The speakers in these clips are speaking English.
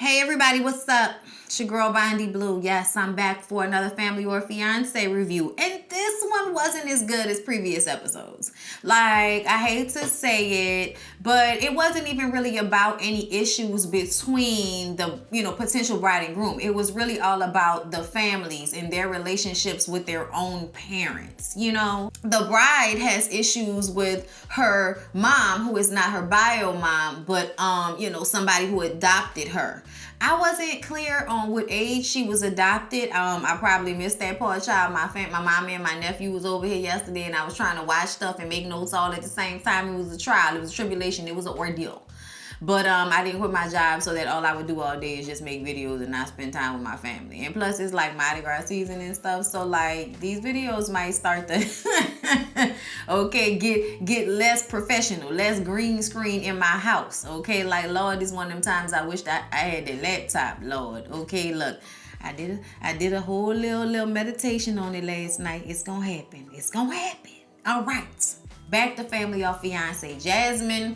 Hey everybody, what's up? It's your girl Bondy Blue. Yes, I'm back for another family or fiance review. And this one wasn't as good as previous episodes. Like, I hate to say it, but it wasn't even really about any issues between the, potential bride and groom. It was really all about the families and their relationships with their own parents. The bride has issues with her mom, who is not her bio mom, but somebody who adopted her. I wasn't clear on what age she was adopted. I probably missed that part, child. My mommy and my nephew was over here yesterday, and I was trying to watch stuff and make notes all at the same time. It was a trial. It was a tribulation. It was an ordeal. But I didn't quit my job so that all I would do all day is just make videos and not spend time with my family. And plus, it's like Mardi Gras season and stuff. So, like, these videos might start to, get less professional, less green screen in my house. Okay, like, Lord, this is one of them times I wish that I had the laptop, Lord. Okay, look. I did a whole little meditation on it last night. It's gonna happen. It's gonna happen. All right. Back to family or fiance. Jasmine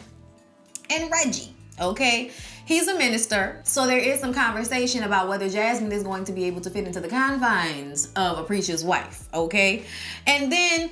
and Reggie. Okay, he's a minister, so there is some conversation about whether Jasmine is going to be able to fit into the confines of a preacher's wife. Okay, and then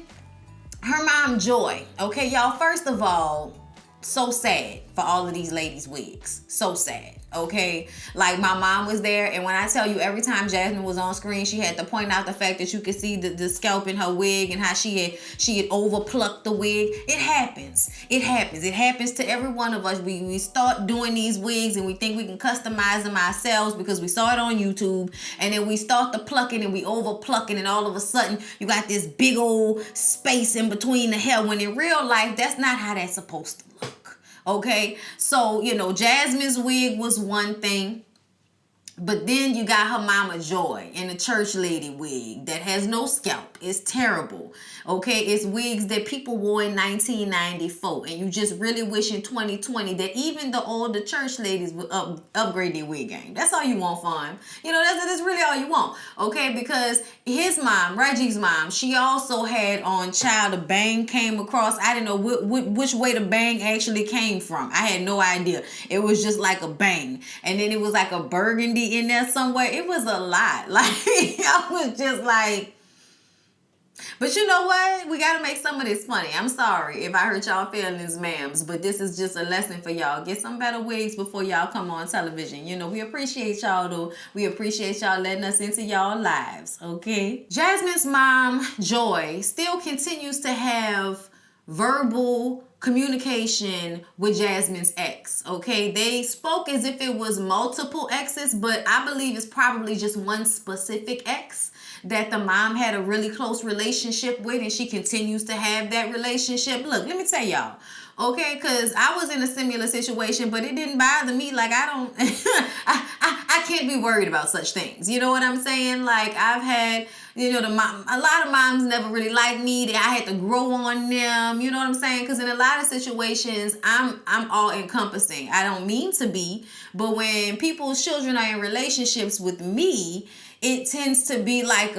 her mom Joy. Okay, y'all, first of all, so sad for all of these ladies' wigs. So sad. Okay, like, my mom was there, and when I tell you, every time Jasmine was on screen, she had to point out the fact that you could see the scalp in her wig and how she had overplucked the wig. It happens to every one of us. We start doing these wigs and we think we can customize them ourselves because we saw it on YouTube, and then we start the plucking and we over plucking, and all of a sudden you got this big old space in between the hair, when in real life that's not how that's supposed to look. Okay, so, Jasmine's wig was one thing, but then you got her mama Joy in a church lady wig that has no scalp. It's terrible. Okay, it's wigs that people wore in 1994, and you just really wish in 2020 that even the older church ladies would upgrade their wig game. That's all you want for him. That's really all you want. Okay, because his mom, Reggie's mom, she also had on child, a bang came across. I didn't know which way the bang actually came from. I had no idea. It was just like a bang, and then it was like a burgundy in there somewhere. It was a lot. Like, I was just like, but you know what? We got to make some of this funny. I'm sorry if I hurt y'all feelings, ma'ams, but this is just a lesson for y'all. Get some better wigs before y'all come on television. We appreciate y'all, though. We appreciate y'all letting us into y'all lives, okay? Jasmine's mom, Joy, still continues to have verbal communication with Jasmine's ex. Okay, they spoke as if it was multiple exes, but I believe it's probably just one specific ex that the mom had a really close relationship with, and she continues to have that relationship. Look, let me tell y'all, okay, because I was in a similar situation, but it didn't bother me. Like, I don't I can't be worried about such things. You know what I'm saying? Like, I've had, a lot of moms never really liked me. I had to grow on them. You know what I'm saying? Because in a lot of situations, I'm all encompassing. I don't mean to be, but when people's children are in relationships with me, it tends to be like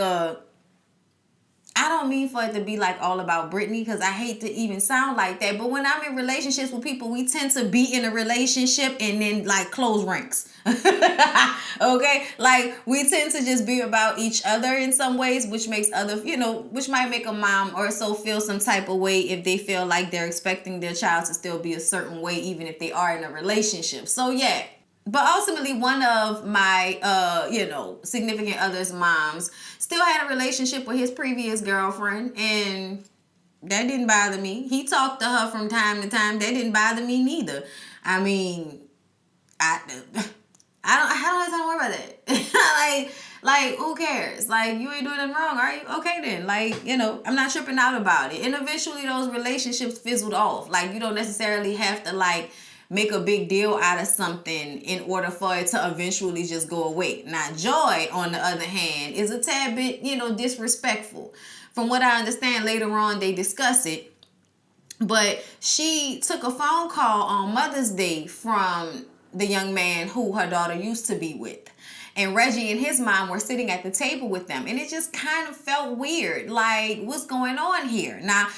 I don't mean for it to be like all about Brittany, because I hate to even sound like that. But when I'm in relationships with people, we tend to be in a relationship and then like close ranks. Okay? Like, we tend to just be about each other in some ways, which makes which might make a mom or so feel some type of way if they feel like they're expecting their child to still be a certain way, even if they are in a relationship. So, yeah. But ultimately, one of my, significant other's moms still had a relationship with his previous girlfriend, and that didn't bother me. He talked to her from time to time. That didn't bother me neither. I mean, I don't have time to worry about that. like, who cares? Like, you ain't doing nothing wrong, are you? Okay, then. Like, I'm not tripping out about it. And eventually, those relationships fizzled off. Like, you don't necessarily have to, like, make a big deal out of something in order for it to eventually just go away. Now, Joy, on the other hand, is a tad bit, disrespectful. From what I understand, later on, they discuss it. But she took a phone call on Mother's Day from the young man who her daughter used to be with. And Reggie and his mom were sitting at the table with them. And it just kind of felt weird. Like, what's going on here? Now,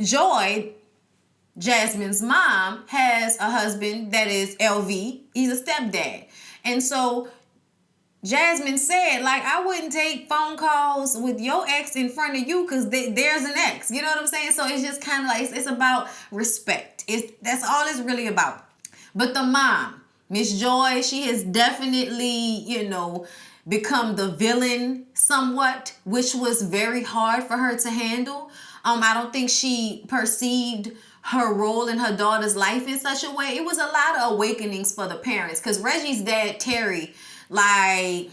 Joy, Jasmine's mom, has a husband that is LV. He's a stepdad. And so Jasmine said, like, I wouldn't take phone calls with your ex in front of you because there's an ex. You know what I'm saying? So it's just kind of like, it's about respect. That's all it's really about. But the mom, Miss Joy, she has definitely, become the villain somewhat, which was very hard for her to handle. I don't think she perceived her role in her daughter's life in such a way. It was a lot of awakenings for the parents, because Reggie's dad, Terry, like,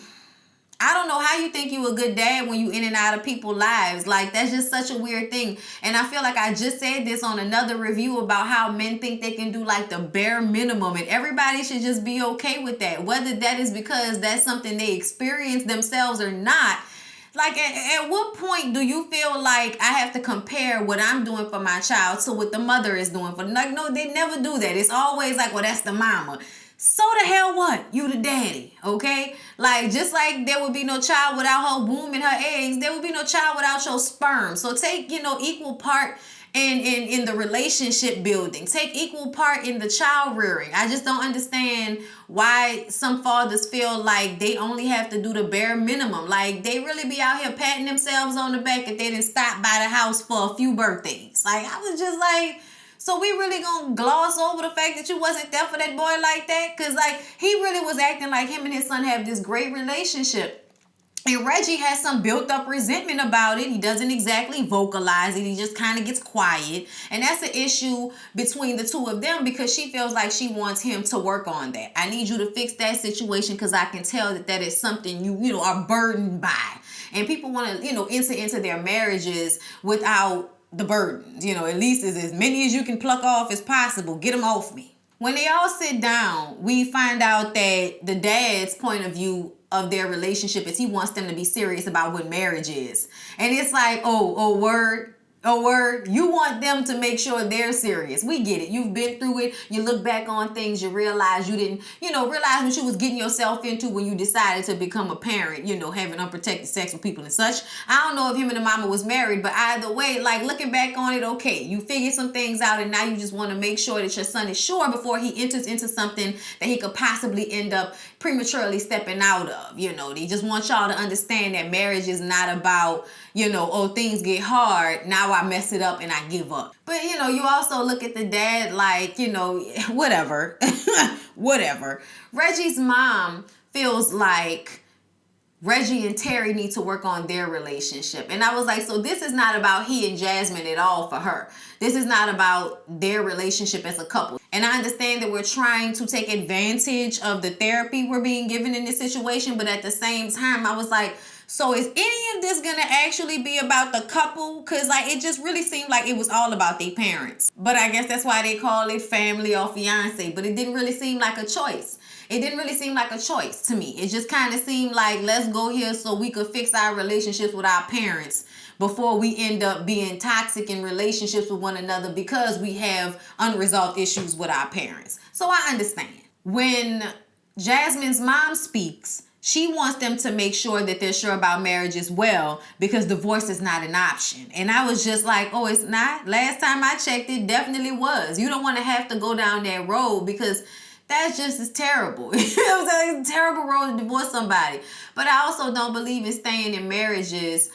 I don't know how you think you a good dad when you in and out of people's lives. Like, that's just such a weird thing. And I feel like I just said this on another review about how men think they can do like the bare minimum, and everybody should just be okay with that. Whether that is because that's something they experience themselves or not. Like, at what point do you feel like I have to compare what I'm doing for my child to what the mother is doing for them? Like, no, they never do that. It's always like, well, that's the mama. So the hell what? You the daddy, okay? Like, just like there would be no child without her womb and her eggs, there would be no child without your sperm. So take, equal part in the relationship building. Take equal part in the child rearing. I just don't understand why some fathers feel like they only have to do the bare minimum. Like, they really be out here patting themselves on the back if they didn't stop by the house for a few birthdays. Like, I was just like, so we really gonna gloss over the fact that you wasn't there for that boy like that? Because, like, he really was acting like him and his son have this great relationship. And Reggie has some built up resentment about it. He doesn't exactly vocalize it. He just kind of gets quiet. And that's an issue between the two of them, because she feels like she wants him to work on that. I need you to fix that situation because I can tell that is something you are burdened by. And people want to, enter into their marriages without the burdens. At least as many as you can pluck off as possible. Get them off me. When they all sit down, we find out that the dad's point of view of their relationship is he wants them to be serious about what marriage is. And it's like, oh, word. You want them to make sure they're serious. We get it. You've been through it. You look back on things. You realize you didn't, realize what you was getting yourself into when you decided to become a parent, having unprotected sex with people and such. I don't know if him and the mama was married, but either way, like, looking back on it, okay, you figured some things out, and now you just want to make sure that your son is sure before he enters into something that he could possibly end up prematurely stepping out of. They just want y'all to understand that marriage is not about, things get hard, now I mess it up and I give up. But, you also look at the dad like, whatever. Whatever. Reggie's mom feels like Reggie and Terry need to work on their relationship. And I was like, so this is not about he and Jasmine at all for her. This is not about their relationship as a couple. And I understand that we're trying to take advantage of the therapy we're being given in this situation. But at the same time, I was like, so is any of this going to actually be about the couple? Because, like, it just really seemed like it was all about their parents. But I guess that's why they call it family or fiance. But it didn't really seem like a choice. It didn't really seem like a choice to me. It just kind of seemed like, let's go here so we could fix our relationships with our parents before we end up being toxic in relationships with one another because we have unresolved issues with our parents. So I understand. When Jasmine's mom speaks, she wants them to make sure that they're sure about marriage as well, because divorce is not an option. And I was just like, oh, it's not? Last time I checked, it definitely was. You don't want to have to go down that road, because that's just as terrible. You know what I'm saying? It's a terrible road to divorce somebody. But I also don't believe in staying in marriages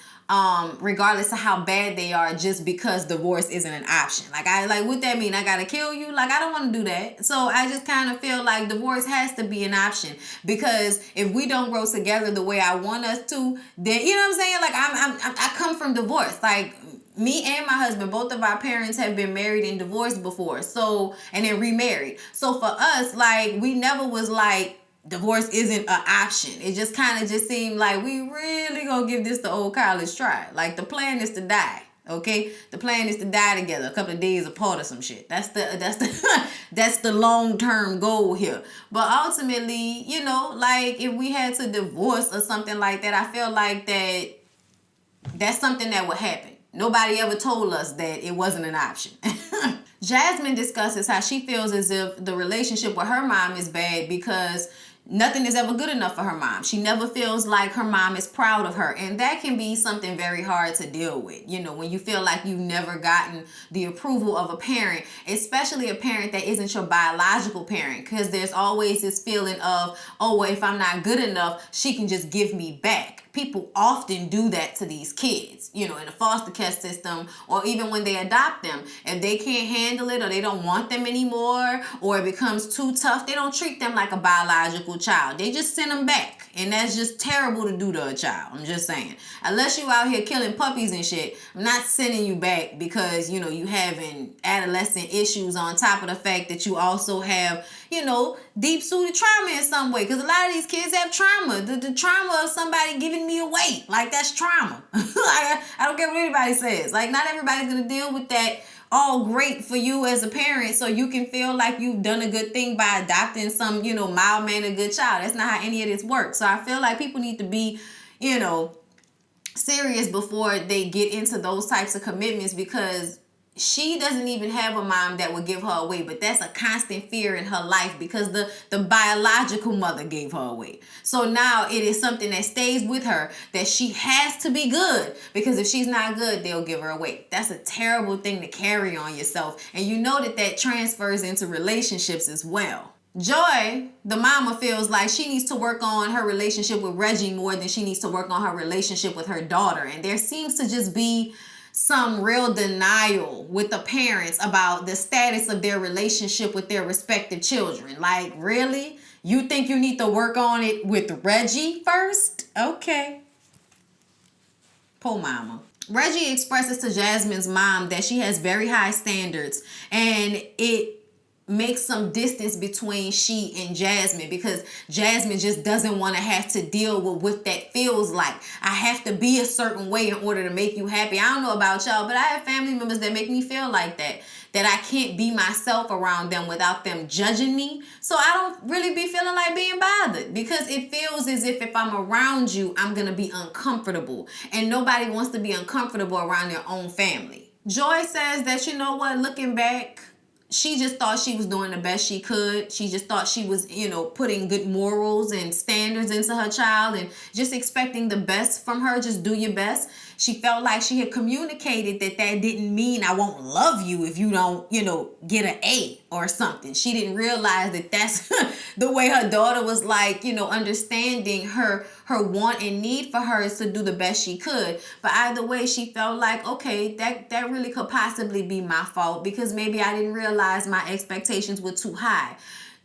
regardless of how bad they are, just because divorce isn't an option. Like, what that mean? I gotta kill you? Like, I don't want to do that. So I just kind of feel like divorce has to be an option, because if we don't grow together the way I want us to, then, you know what I'm saying? Like, I come from divorce. Like, me and my husband, both of our parents have been married and divorced before. So, and then remarried. So for us, like, we never was like, divorce isn't an option. It just kind of just seemed like we really gonna give this the old college try. Like, the plan is to die. Okay, the plan is to die together, a couple of days apart or some shit. That's the long-term goal here. But ultimately, like, if we had to divorce or something like that, I feel like that's something that would happen. Nobody ever told us that it wasn't an option. Jasmine discusses how she feels as if the relationship with her mom is bad because nothing is ever good enough for her mom. She never feels like her mom is proud of her. And that can be something very hard to deal with. You know, when you feel like you've never gotten the approval of a parent, especially a parent that isn't your biological parent, because there's always this feeling of, oh, well, if I'm not good enough, she can just give me back. People often do that to these kids, you know, in the foster care system, or even when they adopt them. If they can't handle it, or they don't want them anymore, or it becomes too tough, they don't treat them like a biological child. They just send them back. And that's just terrible to do to a child. I'm just saying. Unless you out here killing puppies and shit, I'm not sending you back because, you know, you having adolescent issues on top of the fact that you also have, you know, deep-seated trauma in some way. Because a lot of these kids have trauma. The trauma of somebody giving me away. Like, that's trauma. I don't care what anybody says. Like, not everybody's going to deal with that all great for you as a parent, so you can feel like you've done a good thing by adopting some, you know, mild-mannered good child. That's not how any of this works. So I feel like people need to be, you know, serious before they get into those types of commitments, because she doesn't even have a mom that would give her away, but that's a constant fear in her life because the biological mother gave her away. So now it is something that stays with her, that she has to be good, because if she's not good, they'll give her away. That's a terrible thing to carry on yourself. And you know that that transfers into relationships as well. Joy, the mama, feels like she needs to work on her relationship with Reggie more than she needs to work on her relationship with her daughter. And there seems to just be some real denial with the parents about the status of their relationship with their respective children. Like, really? You think you need to work on it with Reggie first? Okay. Poor mama. Reggie expresses to Jasmine's mom that she has very high standards, and it make some distance between she and Jasmine, because Jasmine just doesn't want to have to deal with what that feels like. I have to be a certain way in order to make you happy. I don't know about y'all, but I have family members that make me feel like that I can't be myself around them without them judging me. So I don't really be feeling like being bothered, because it feels as if I'm around you, I'm going to be uncomfortable. And nobody wants to be uncomfortable around their own family. Joy says that, you know what, looking back, she just thought she was doing the best she could. She just thought she was, you know, putting good morals and standards into her child and just expecting the best from her. Just do your best. She felt like she had communicated that didn't mean I won't love you if you don't, you know, get an A or something. She didn't realize that that's the way her daughter was, like, you know, understanding her want and need for her is to do the best she could. But either way, she felt like, okay, that really could possibly be my fault, because maybe I didn't realize my expectations were too high.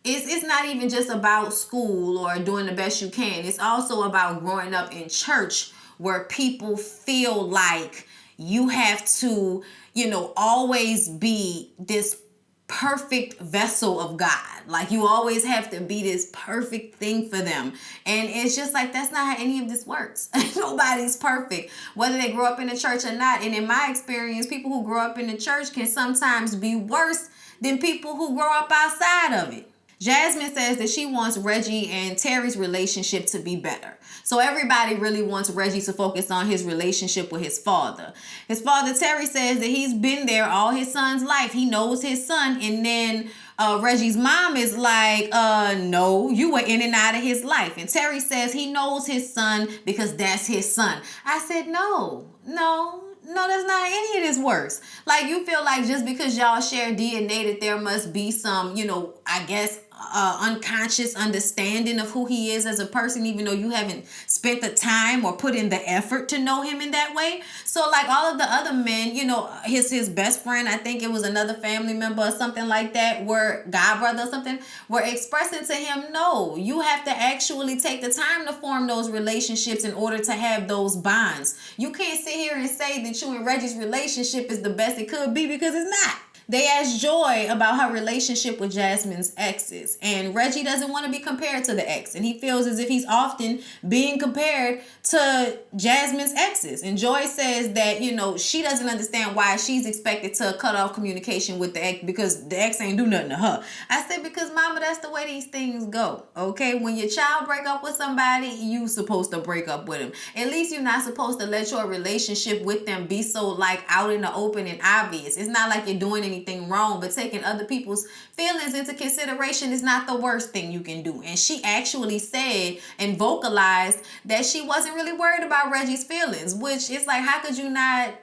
It's not even just about school or doing the best you can. It's also about growing up in church, where people feel like you have to, you know, always be this perfect vessel of God. Like, you always have to be this perfect thing for them. And it's just like, that's not how any of this works. Nobody's perfect, whether they grow up in the church or not. And in my experience, people who grow up in the church can sometimes be worse than people who grow up outside of it. Jasmine says that she wants Reggie and Terry's relationship to be better. So everybody really wants Reggie to focus on his relationship with his father. His father, Terry, says that he's been there all his son's life. He knows his son. And then Reggie's mom is like, no, you were in and out of his life. And Terry says he knows his son because that's his son. I said, no, that's not any of this works. Like, you feel like just because y'all share DNA that there must be some, you know, I guess, unconscious understanding of who he is as a person, even though you haven't spent the time or put in the effort to know him in that way. So, like, all of the other men, you know, his best friend, I think it was another family member or something like that, were god brother or something, were expressing to him, no, you have to actually take the time to form those relationships in order to have those bonds. You can't sit here and say that you and Reggie's relationship is the best it could be, because it's not. They asked Joy about her relationship with Jasmine's exes, and Reggie doesn't want to be compared to the ex, and he feels as if he's often being compared to Jasmine's exes. And Joy says that, you know, she doesn't understand why she's expected to cut off communication with the ex, because the ex ain't do nothing to her. I said, because mama, that's the way these things go, okay? When your child break up with somebody, you supposed to break up with them. At least you're not supposed to let your relationship with them be so, like, out in the open and obvious. It's not like you're doing anything wrong, but taking other people's feelings into consideration is not the worst thing you can do. And she actually said and vocalized that she wasn't really worried about Reggie's feelings, which is like, how could you not,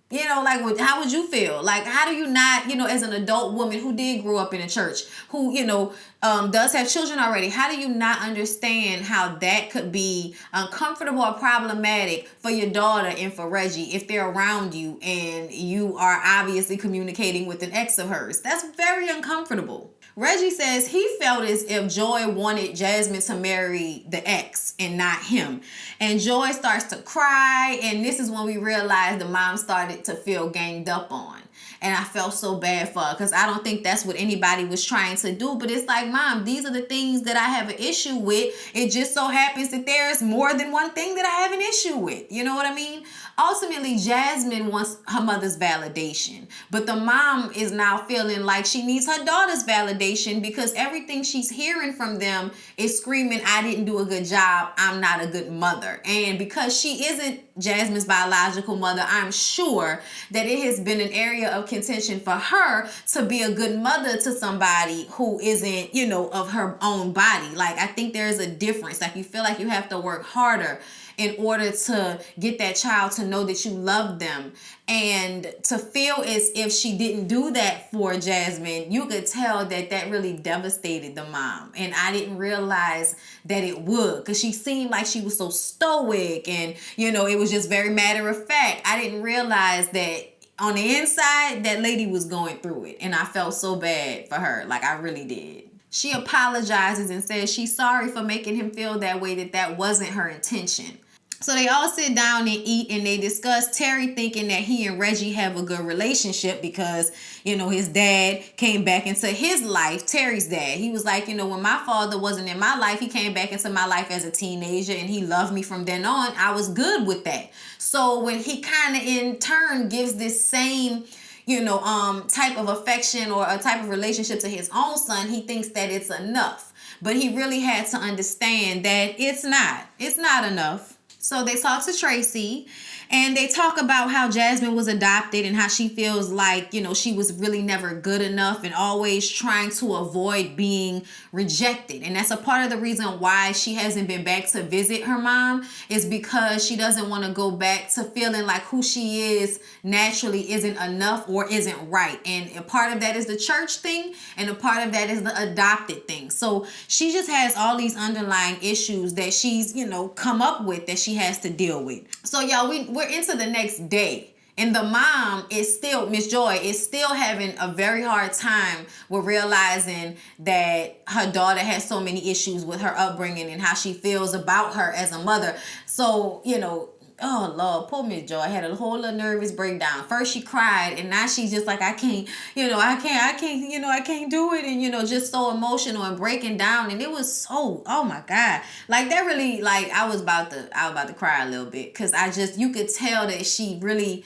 you know, like, how would you feel? Like, how do you not, you know, as an adult woman who did grow up in a church, who, you know, does have children already, how do you not understand how that could be uncomfortable or problematic for your daughter and for Reggie if they're around you and you are obviously communicating with an ex of hers? That's very uncomfortable. Reggie says he felt as if Joy wanted Jasmine to marry the ex and not him. And Joy starts to cry, and this is when we realize the mom started to feel ganged up on. And I felt so bad for her because I don't think that's what anybody was trying to do. But it's like, Mom, these are the things that I have an issue with. It just so happens that there's more than one thing that I have an issue with. You know what I mean? Ultimately, Jasmine wants her mother's validation. But the mom is now feeling like she needs her daughter's validation because everything she's hearing from them is screaming, I didn't do a good job. I'm not a good mother. And because she isn't Jasmine's biological mother, I'm sure that it has been an area of contention for her to be a good mother to somebody who isn't, you know, of her own body. Like, I think there's a difference. Like, you feel like you have to work harder in order to get that child to know that you love them. And to feel as if she didn't do that for Jasmine, you could tell that that really devastated the mom. And I didn't realize that it would, because she seemed like she was so stoic and, you know, it was just very matter of fact. I didn't realize that on the inside, that lady was going through it. And I felt so bad for her. Like, I really did. She apologizes and says she's sorry for making him feel that way, that wasn't her intention. So they all sit down and eat, and they discuss Terry thinking that he and Reggie have a good relationship because, you know, his dad came back into his life, Terry's dad. He was like, you know, when my father wasn't in my life, he came back into my life as a teenager and he loved me from then on. I was good with that. So when he kind of in turn gives this same, you know, type of affection or a type of relationship to his own son, he thinks that it's enough. But he really had to understand that it's not enough. So they talk to Tracy and they talk about how Jasmine was adopted and how she feels like, you know, she was really never good enough and always trying to avoid being rejected. And that's a part of the reason why she hasn't been back to visit her mom, is because she doesn't want to go back to feeling like who she is naturally isn't enough or isn't right. And a part of that is the church thing, and a part of that is the adopted thing. So she just has all these underlying issues that she's, you know, come up with that she has to deal with. So y'all, we're into the next day. And the mom is still, Miss Joy is still having a very hard time with realizing that her daughter has so many issues with her upbringing and how she feels about her as a mother. So, you know, oh Lord, poor Miss Joy had a whole little nervous breakdown. First she cried, and now she's just like, I can't do it. And, you know, just so emotional and breaking down. And it was so, oh my God. Like, that really, like, I was about to cry a little bit. Cause you could tell that she really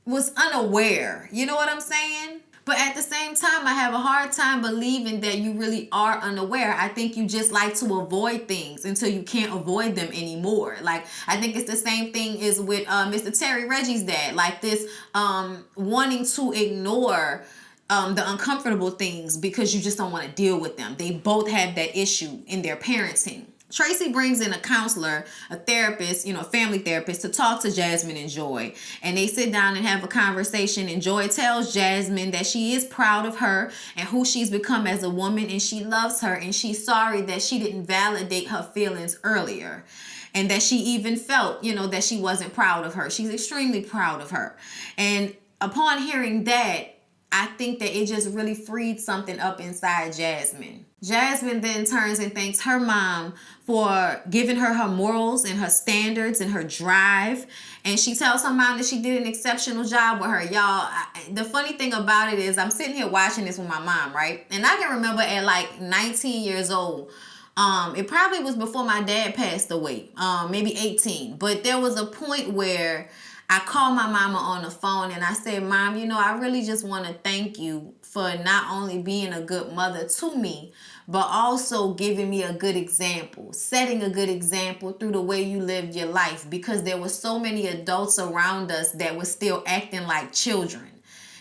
was unaware. You know what I'm saying? But at the same time, I have a hard time believing that you really are unaware. I think you just like to avoid things until you can't avoid them anymore. Like, I think it's the same thing as with Mr. Terry, Reggie's dad. Like, this wanting to ignore the uncomfortable things because you just don't want to deal with them. They both have that issue in their parenting. Tracy brings in a counselor, a therapist, you know, a family therapist, to talk to Jasmine and Joy. And they sit down and have a conversation. And Joy tells Jasmine that she is proud of her and who she's become as a woman. And she loves her. And she's sorry that she didn't validate her feelings earlier. And that she even felt, you know, that she wasn't proud of her. She's extremely proud of her. And upon hearing that, I think that it just really freed something up inside Jasmine. Jasmine then turns and thanks her mom for giving her her morals and her standards and her drive. And she tells her mom that she did an exceptional job with her. Y'all, the funny thing about it is I'm sitting here watching this with my mom, right? And I can remember at like 19 years old, it probably was before my dad passed away, maybe 18. But there was a point where I called my mama on the phone and I said, Mom, you know, I really just want to thank you for not only being a good mother to me, but also giving me a good example, setting a good example through the way you lived your life, because there were so many adults around us that were still acting like children.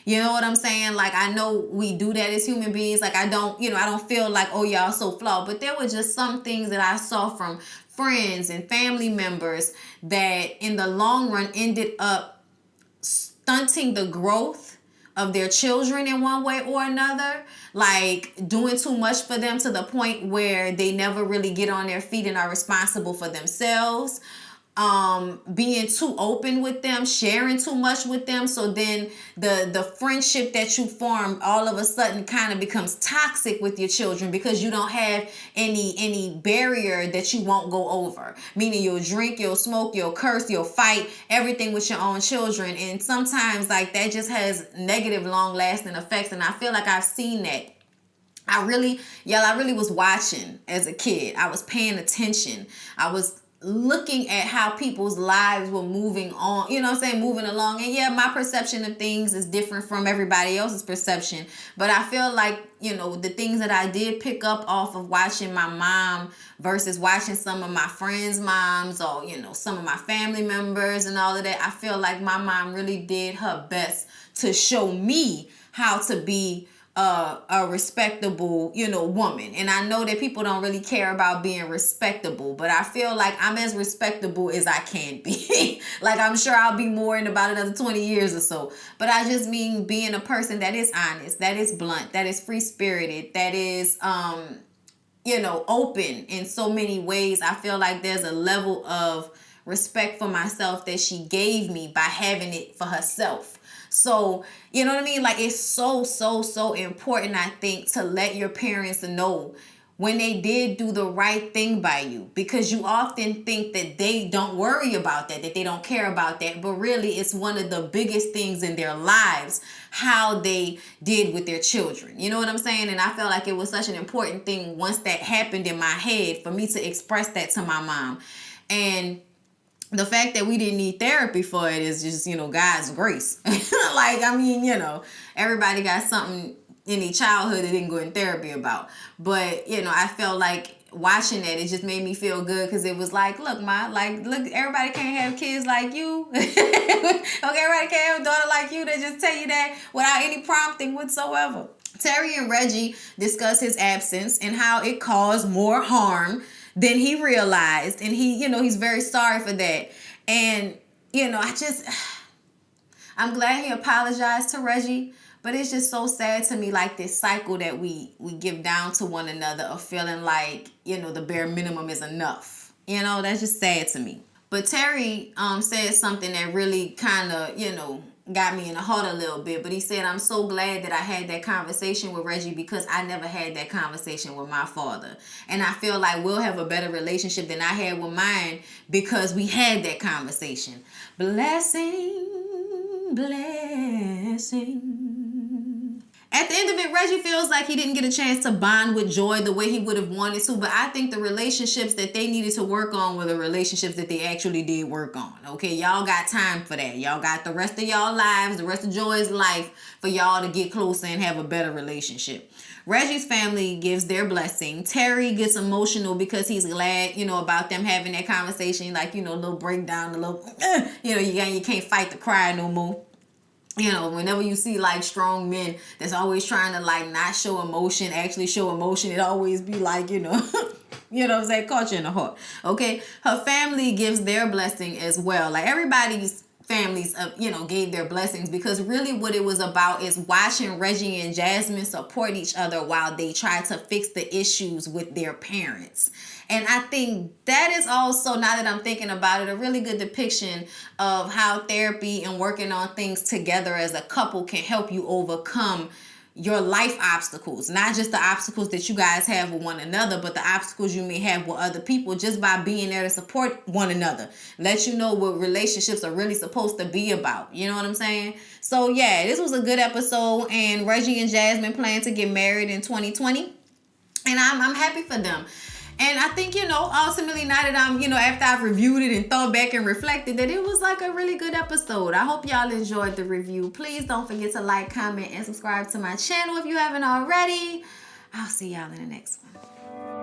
You know what I'm saying? Like, I know we do that as human beings. Like, I don't feel like, oh, y'all so flawed. But there were just some things that I saw from friends and family members that in the long run ended up stunting the growth of their children in one way or another, like doing too much for them to the point where they never really get on their feet and are responsible for themselves, being too open with them, sharing too much with them. So then the friendship that you form all of a sudden kind of becomes toxic with your children because you don't have any barrier that you won't go over. Meaning you'll drink, you'll smoke, you'll curse, you'll fight, everything with your own children. And sometimes like that just has negative long lasting effects. And I feel like I've seen that. I really was watching as a kid. I was paying attention. I was looking at how people's lives were moving on, you know what I'm saying, moving along. And yeah, my perception of things is different from everybody else's perception. But I feel like, you know, the things that I did pick up off of watching my mom versus watching some of my friends' moms or, you know, some of my family members and all of that, I feel like my mom really did her best to show me how to be a respectable, you know, woman. And I know that people don't really care about being respectable, but I feel like I'm as respectable as I can be. Like, I'm sure I'll be more in about another 20 years or so. But I just mean being a person that is honest, that is blunt, that is free-spirited, that is, you know, open in so many ways. I feel like there's a level of respect for myself that she gave me by having it for herself. So, you know what I mean? Like, it's so important, I think, to let your parents know when they did do the right thing by you, because you often think that they don't worry about that they don't care about that. But really, it's one of the biggest things in their lives, how they did with their children. You know what I'm saying? And I felt like it was such an important thing once that happened in my head for me to express that to my mom. And the fact that we didn't need therapy for it is just, you know, God's grace. Like, I mean, you know, everybody got something in their childhood they didn't go in therapy about. But, you know, I felt like watching that, it just made me feel good because it was like, look, Ma, like, look, everybody can't have kids like you. Okay, everybody can't have a daughter like you. They just tell you that without any prompting whatsoever. Terry and Reggie discuss his absence and how it caused more harm than he realized. And he, you know, he's very sorry for that. And, you know, I'm glad he apologized to Reggie, but it's just so sad to me, like this cycle that we give down to one another of feeling like, you know, the bare minimum is enough. You know, that's just sad to me. But Terry said something that really kind of, you know, got me in the heart a little bit. But he said, I'm so glad that I had that conversation with Reggie because I never had that conversation with my father. And I feel like we'll have a better relationship than I had with mine because we had that conversation. Blessing. At the end of it, Reggie feels like he didn't get a chance to bond with Joy the way he would have wanted to, but I think the relationships that they needed to work on were the relationships that they actually did work on. Okay, y'all got time for that. Y'all got the rest of y'all lives, the rest of Joy's life for y'all to get closer and have a better relationship. Reggie's family gives their blessing. Terry gets emotional because he's glad, you know, about them having that conversation, like, you know, a little breakdown, a little, you know, you can't fight the cry no more. You know, whenever you see like strong men that's always trying to like not show emotion, actually show emotion, it always be like, you know, you know what I'm saying, caught you in the heart. Okay, her family gives their blessing as well. Like everybody's families, you know, gave their blessings because really what it was about is watching Reggie and Jasmine support each other while they try to fix the issues with their parents. And I think that is also, now that I'm thinking about it, a really good depiction of how therapy and working on things together as a couple can help you overcome your life obstacles. Not just the obstacles that you guys have with one another, but the obstacles you may have with other people just by being there to support one another. Let you know what relationships are really supposed to be about. You know what I'm saying? So yeah, this was a good episode. And Reggie and Jasmine plan to get married in 2020. And I'm happy for them. And I think, you know, ultimately now that I'm, you know, after I've reviewed it and thought back and reflected, that it was like a really good episode. I hope y'all enjoyed the review. Please don't forget to like, comment, and subscribe to my channel if you haven't already. I'll see y'all in the next one.